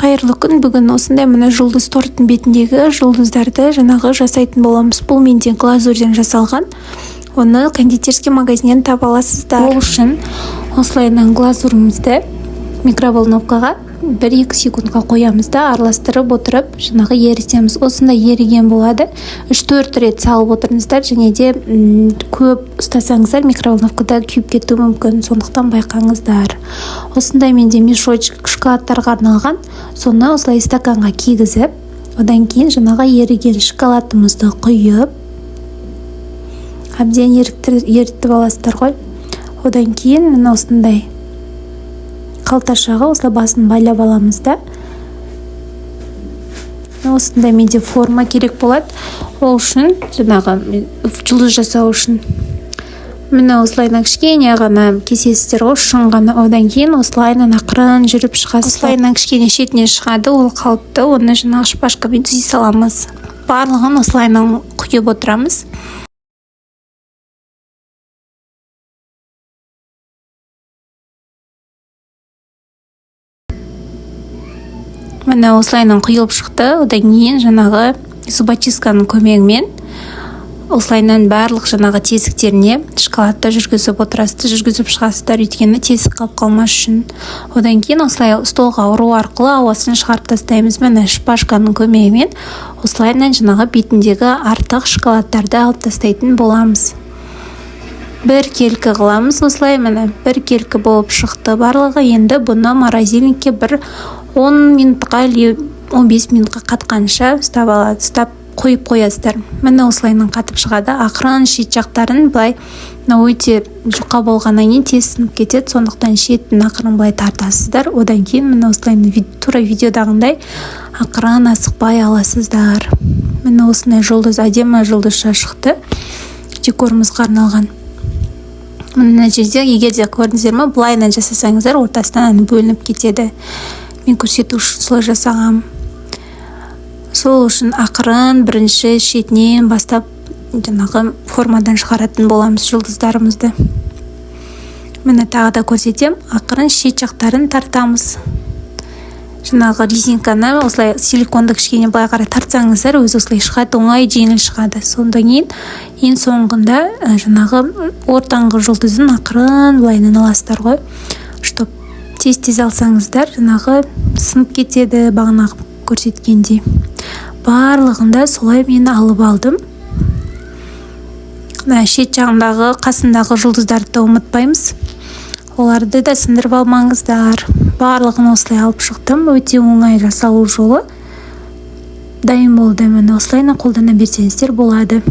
Қайырлы күн. Бүгін осындай мына жұлдыз торттың бетіндегі жұлдыздарды жаңағы жасайтын боламыз. Бұл менде глазурьден жасалған. Оны кондитерский магазиннен таба аласыздар. Ол үшін осылайынан глазурымызды микроволновкаға 1-2 секундқа қоямыз да араластырып отырып жаңағы ерітеміз. Осындай еріген болады. 3-4 рет салып отырыңыздар, және де көп ұстасаңыздар микроволновкада күйіп кетуі мүмкін, сондықтан байқаңыздар. Осындай менде мешочек шоколадтарға арналған. Соны осылай стаканға кигізіп, одан кейін жаңағы еріген шоколадымызды құйып, әбден ерітіп аласыздар ғой. Одан кейін мына осындай қалташаға осылай басын байлап аламыз да. Осындай менде форма керек болады. Ол үшін жаңағы жұлдыз жасау үшін міне осылайынан кішкене ғана кесесіздер ғой, шын ғана. Одан кейін осылайынан ақырын жүріп шығасыз. Осылайынан кішкене шетінен шығады, ол қалыпты. Оны жаңағы шпажкамен түзей саламыз. Барлығын осылайынан құйып отырамыз. Міне осылайынан құйылып шықты. Одан кейін жаңағы зубочистканың көмегімен осылайынан барлық жаңағы тесіктеріне шоколадты жүргізіп отырасыздар, жүргізіп шығасыздар, өйткені тесік қалып қалмас үшін. Одан кейін осылай столға ұру арқылы ауасын шығарып тастаймыз. Міне шпажканың көмегімен осылайынан жаңағы бетіндегі артық шоколадтарды алып тастайтын боламыз. Бір келкі қыламыз. Осылай міне бір келкі болып шықты барлығы. Енді бұны морозильникке бір 10 минутқа или 15 минутқа қатқанша ұстап қойып қоясыздар. Міне осылайынан қатып шығады. Ақырын шет жақтарын былай өте жұқа болғаннан кейін тез сынып кетеді, сондықтан шетін ақырын былай тартасыздар. Одан кейін міне осылайынан тура видеодағындай ақырын асықпай аласыздар. Міне осындай жұлдыз, әдемі жұлдызша шықты. Декорымызға арналған. Мына жерде егер де көрдіңіздер ме, былайынан жасасаңыздар ортасынан бөлініп кетеді. Мен көрсету үшін солай жасағам. Сол үшін ақырын бірінші шетінен бастап жаңағы формадан шығаратын боламыз жұлдыздарымызды. Міне тағы да көрсетем. Ақырын шет жақтарын тартамыз. Жаңағы резинканы осылай силиконды кішкене былай қарай тартсаңыздар, өзі осылай шығады, оңай жеңіл шығады. Сондан кейін ең соңғында жаңағы ортаңғы жұлдызын ақырын былайынан аласыздар ғой. Чтоб тез алсаңыздар, жаңағы сынып кетеді, бағана көрсеткендей. Барлығында солай мен алып алдым. Шет жағындағы, қасындағы жұлдыздарды ұмытпаймыз. Оларды да сындырып алмаңыздар. Барлығын осылай алып шықтым. Өте оңай жасалу жолы. Дайын болды. Міне осылайынан қолдана берсеңіздер болады.